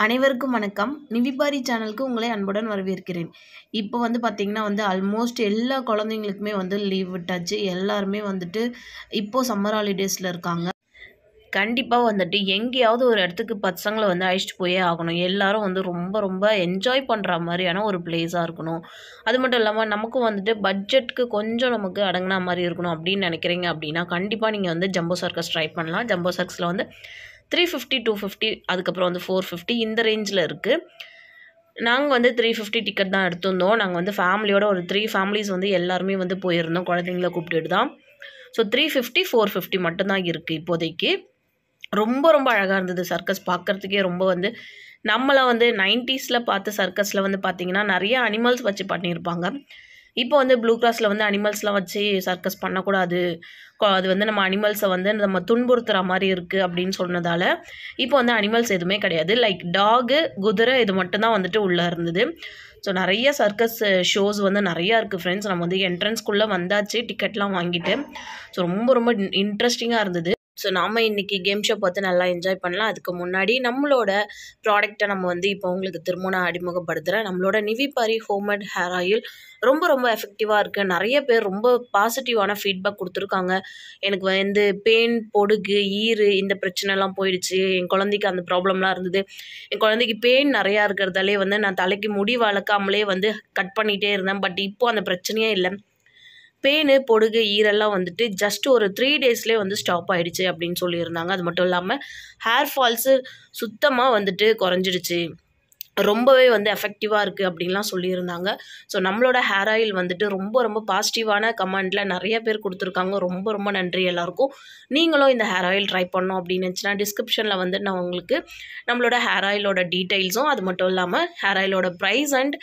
அனைவருக்கும் வணக்கம். நிவிபாரி சேனலுக்கு உங்களை அன்புடன் வரவேற்கிறேன். இப்போ பார்த்தீங்கன்னா ஆல்மோஸ்ட் எல்லா குழந்தைங்களுக்குமே லீவ் விட்டாச்சு. எல்லாருமே இப்போ சம்மர் ஹாலிடேஸில் இருக்காங்க. கண்டிப்பாக எங்கேயாவது ஒரு இடத்துக்கு பசங்களை அழைச்சிட்டு போயே ஆகணும். எல்லாரும் ரொம்ப ரொம்ப என்ஜாய் பண்ணுற மாதிரியான ஒரு பிளேஸாக இருக்கணும். அது மட்டும் இல்லாமல் நமக்கும் பட்ஜெட்டுக்கு கொஞ்சம் நமக்கு அடங்கின மாதிரி இருக்கணும் அப்படின்னு நினைக்கிறீங்க அப்படின்னா கண்டிப்பாக நீங்கள் ஜம்போ சர்க்கஸ் ட்ரை பண்ணலாம். ஜம்போ சர்க்கஸில் 350, 250 அதுக்கப்புறம் 450 இந்த ரேஞ்சில் இருக்குது. நாங்கள் 350 டிக்கெட் தான் எடுத்திருந்தோம். நாங்கள் ஃபேமிலியோட ஒரு 3 ஃபேமிலிஸ் எல்லாருமே போயிருந்தோம். குழந்தைங்கள கூப்பிட்டுட்டு தான். ஸோ 350, 450 மட்டும்தான் இருக்குது இப்போதைக்கு. ரொம்ப ரொம்ப அழகாக இருந்தது சர்க்கஸ் பார்க்குறதுக்கே. ரொம்ப நம்மளாம் 90ஸில் பார்த்த சர்க்கஸில் பார்த்தீங்கன்னா நிறைய அனிமல்ஸ் வச்சு பண்ணியிருப்பாங்க. இப்போ ப்ளூ கிராஸில் அனிமல்ஸ்லாம் வச்சு சர்க்கஸ் பண்ணக்கூடாது, அது நம்ம அனிமல்ஸை நம்ம துன்புறுத்துகிற மாதிரி இருக்குது அப்படின்னு சொன்னதால் இப்போ அனிமல்ஸ் எதுவுமே கிடையாது. லைக் டாகு, குதிரை இது மட்டும்தான் உள்ளே இருந்தது. ஸோ நிறைய சர்க்கஸ் ஷோஸ் நிறையா இருக்குது ஃப்ரெண்ட்ஸ். நம்ம என்ட்ரன்ஸ்குள்ளே வந்தாச்சு டிக்கெட்லாம் வாங்கிட்டு. ஸோ ரொம்ப ரொம்ப இன்ட்ரெஸ்டிங்காக இருந்தது. ஸோ நாம் இன்றைக்கி கேம் ஷோ பார்த்து நல்லா என்ஜாய் பண்ணலாம். அதுக்கு முன்னாடி நம்மளோட ப்ராடக்டை நம்ம இப்போ உங்களுக்கு திரும்ப நான் அறிமுகப்படுத்துகிறேன். நம்மளோட நிவிபாரி ஹோம்மேட் ஹேர் ஆயில் ரொம்ப ரொம்ப எஃபெக்டிவாக இருக்குது. நிறைய பேர் ரொம்ப பாசிட்டிவான ஃபீட்பேக் கொடுத்துருக்காங்க. எனக்கு பெயின், பொடுகு, ஈறு இந்த பிரச்சனைலாம் போயிடுச்சு. என் குழந்தைக்கு அந்த ப்ராப்ளம்லாம் இருந்தது. என் குழந்தைக்கு பெயின் நிறையா இருக்கிறதாலே நான் தலைக்கு முடி வளர்க்காமலே கட் பண்ணிகிட்டே இருந்தேன். பட் இப்போது அந்த பிரச்சனையே இல்லை. பெயின், பொடுகு, ஈரெல்லாம் ஜஸ்ட் ஒரு 3 டேஸ்லேயே ஸ்டாப் ஆகிடுச்சு அப்படின்னு சொல்லியிருந்தாங்க. அது மட்டும் இல்லாமல் ஹேர் ஃபால்ஸு சுத்தமாக குறைஞ்சிடுச்சு. ரொம்பவே எஃபெக்டிவாக இருக்குது அப்படின்லாம் சொல்லியிருந்தாங்க. ஸோ நம்மளோட ஹேர் ஆயில் ரொம்ப ரொம்ப பாசிட்டிவான கமெண்டில் நிறைய பேர் கொடுத்துருக்காங்க. ரொம்ப ரொம்ப நன்றி எல்லாருக்கும். நீங்களும் இந்த ஹேர் ஆயில் ட்ரை பண்ணோம் அப்படின்னு நினச்சினா டிஸ்கிரிப்ஷனில் நான் உங்களுக்கு நம்மளோட ஹேர் ஆயிலோட டீட்டெயில்ஸும் அது மட்டும் இல்லாமல் ஹேர் ஆயிலோட ப்ரைஸ் அண்ட்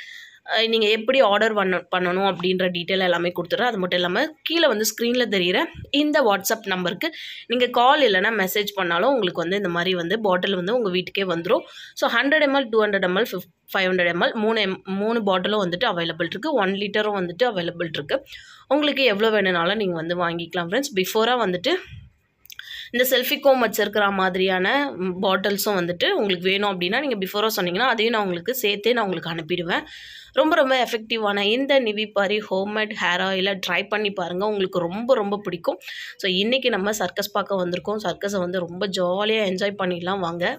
நீங்கள் எப்படி ஆர்டர் பண்ணணும் அப்படின்ற டீட்டெயில் எல்லாமே கொடுத்துட்றேன். அது மட்டும் இல்லாமல் கீழே ஸ்க்ரீனில் தெரிகிற இந்த வாட்ஸ்அப் நம்பருக்கு நீங்கள் கால் இல்லைனா மெசேஜ் பண்ணாலும் உங்களுக்கு இந்த மாதிரி பாட்டில் உங்கள் வீட்டுக்கே வந்துடும். ஸோ 100 ml, 200 ml, 500 ml 3 பாட்டிலும் அவைலபிள் இருக்குது. 1 லிட்டரும் அவைலபிள் இருக்குது. உங்களுக்கு எவ்வளோ வேணுனாலும் நீங்கள் வாங்கிக்கலாம் ஃப்ரெண்ட்ஸ். பிஃபோராக இந்த செல்ஃபி கோம் வச்சுருக்கிற மாதிரியான பாட்டில்ஸும் உங்களுக்கு வேணும் அப்படின்னா நீங்கள் பிஃபோராக சொன்னீங்கன்னா அதையும் நான் உங்களுக்கு சேர்த்தே நான் உங்களுக்கு அனுப்பிடுவேன். ரொம்ப ரொம்ப எஃபெக்டிவான இந்த நிவிபாரி ஹோம்மேட் ஹேர் ஆயிலை ட்ரை பண்ணி பாருங்கள். உங்களுக்கு ரொம்ப ரொம்ப பிடிக்கும். ஸோ இன்றைக்கி நம்ம சர்க்கஸ் பார்க்க வந்திருக்கோம். சர்க்கஸை ரொம்ப ஜாலியாக என்ஜாய் பண்ணிடலாம் வாங்க.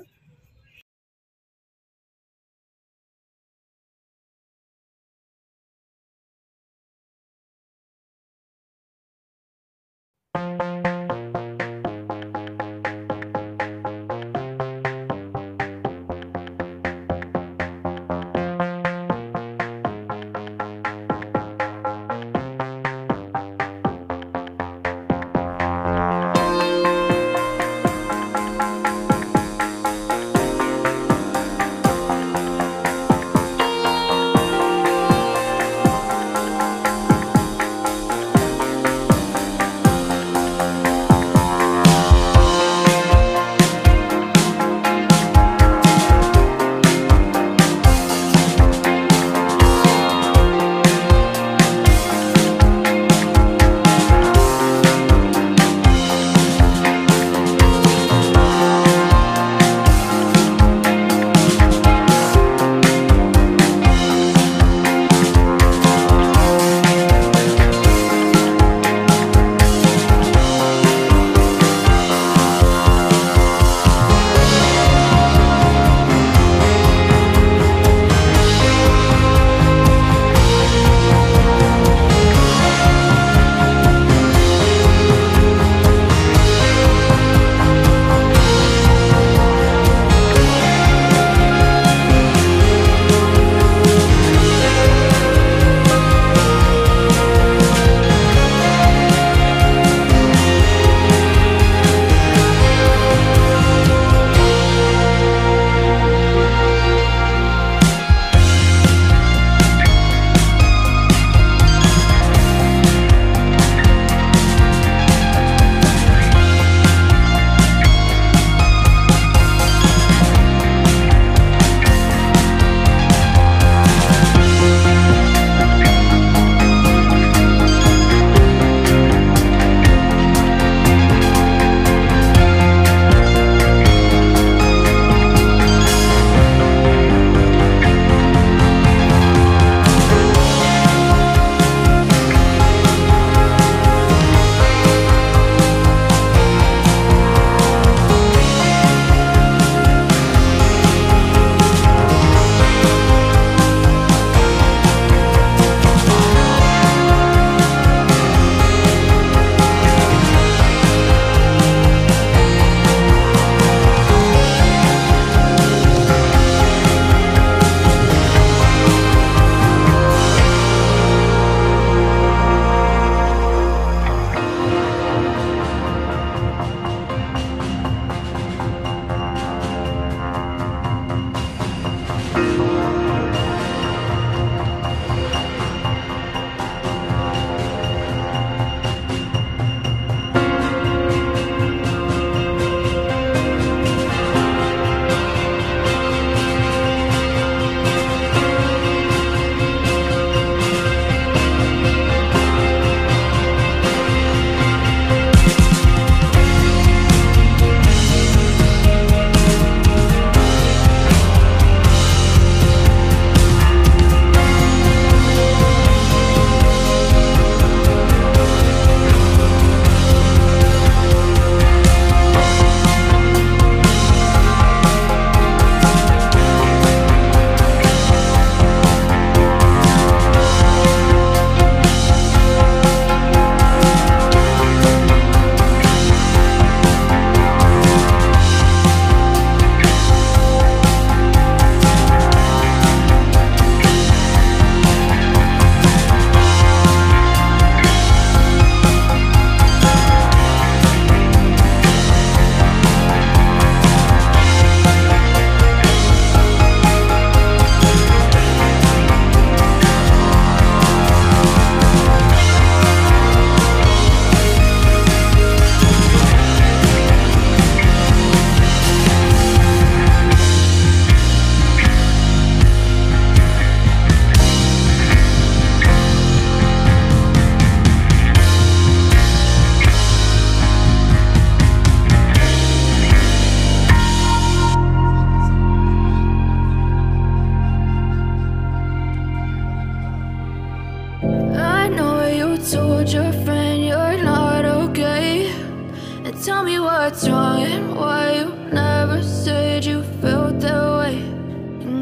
felt that way.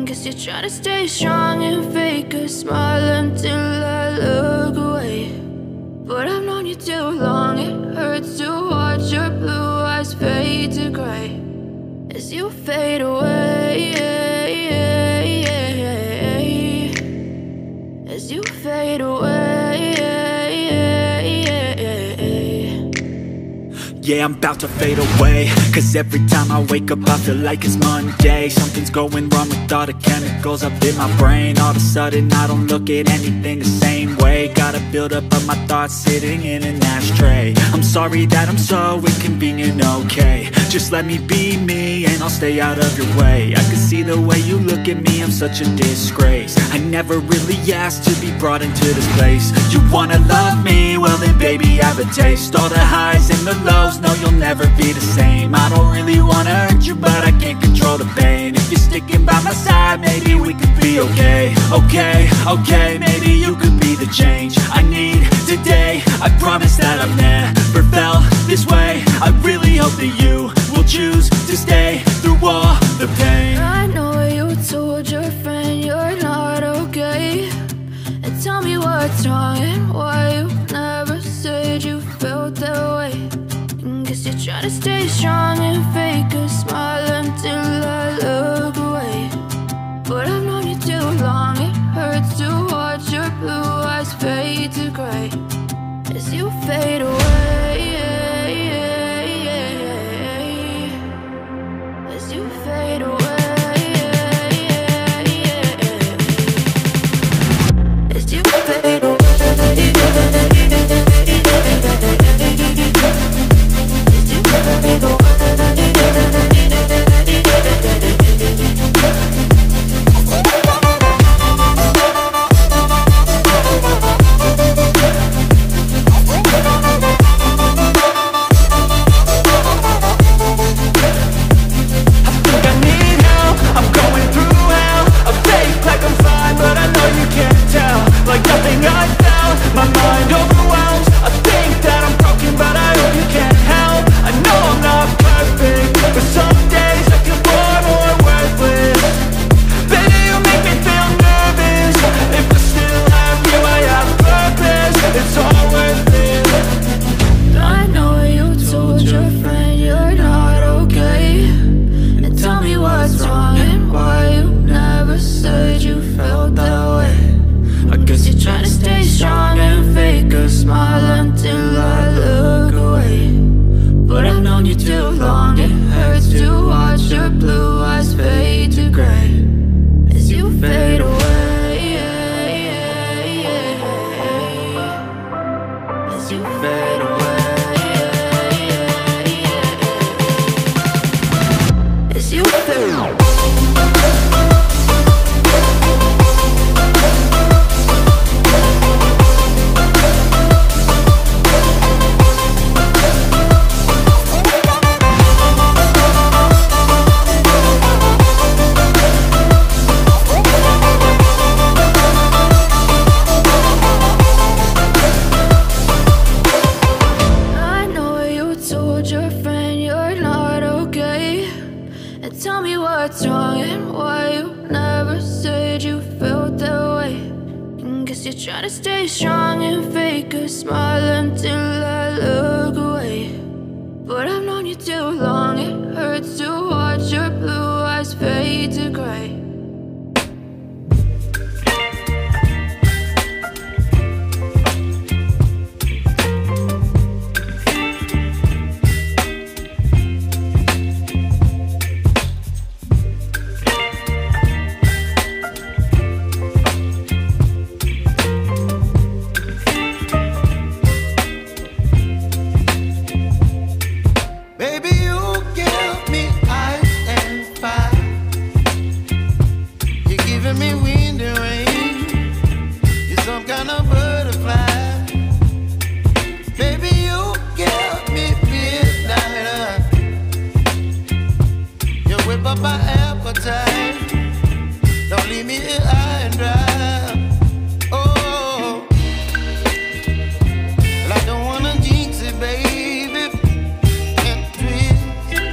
Guess you're trying to stay strong and fake a smile until I look away. But I've known you too long, it hurts to watch your blue eyes fade to gray as you fade away. As you fade away. Yeah, I'm about to fade away, cause every time I wake up I feel like it's Monday. Something's going wrong with all the chemicals up in my brain. All of a sudden I don't look at anything the same way. Got a build up of my thoughts sitting in an ashtray. I'm sorry that I'm so inconvenient, okay. Just let me be me and I'll stay out of your way. I can see the way you look at me, I'm such a disgrace. I never really asked to be brought into this place. You wanna love me? Well then baby have a taste. All the highs and the lows, no you'll never be the same. I don't really wanna hurt you but I can't control the pain. If you're sticking by my side maybe we could be okay. Okay, maybe you could be the change I need today. I promise that I've never felt this way. I really hope that you will choose to stay through all the pain. I know you told your friend you're not okay, and tell me what's wrong and why you never said you felt that way. Guess you're trying to stay strong and fake a smile until I look away. But I've known you too long, it hurts to watch your blue eyes fade to gray as you fade away. As you fade away. As you fade away.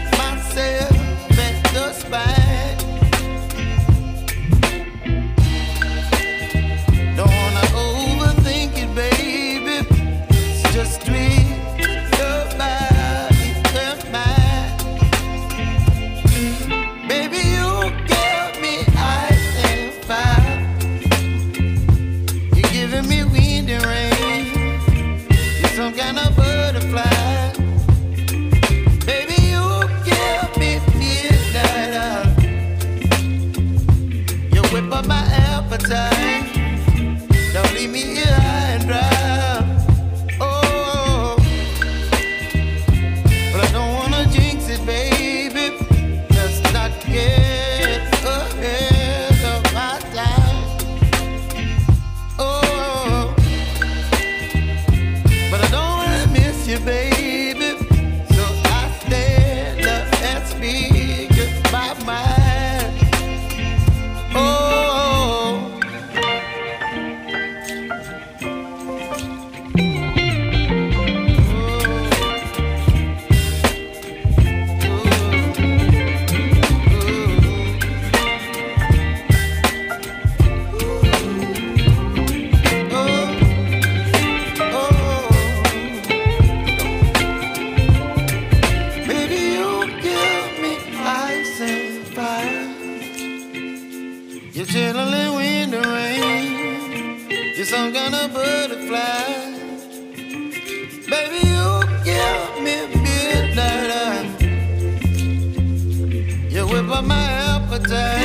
Myself at the spine. some kind of butterfly. Baby, you give me midnight. You whip up my appetite.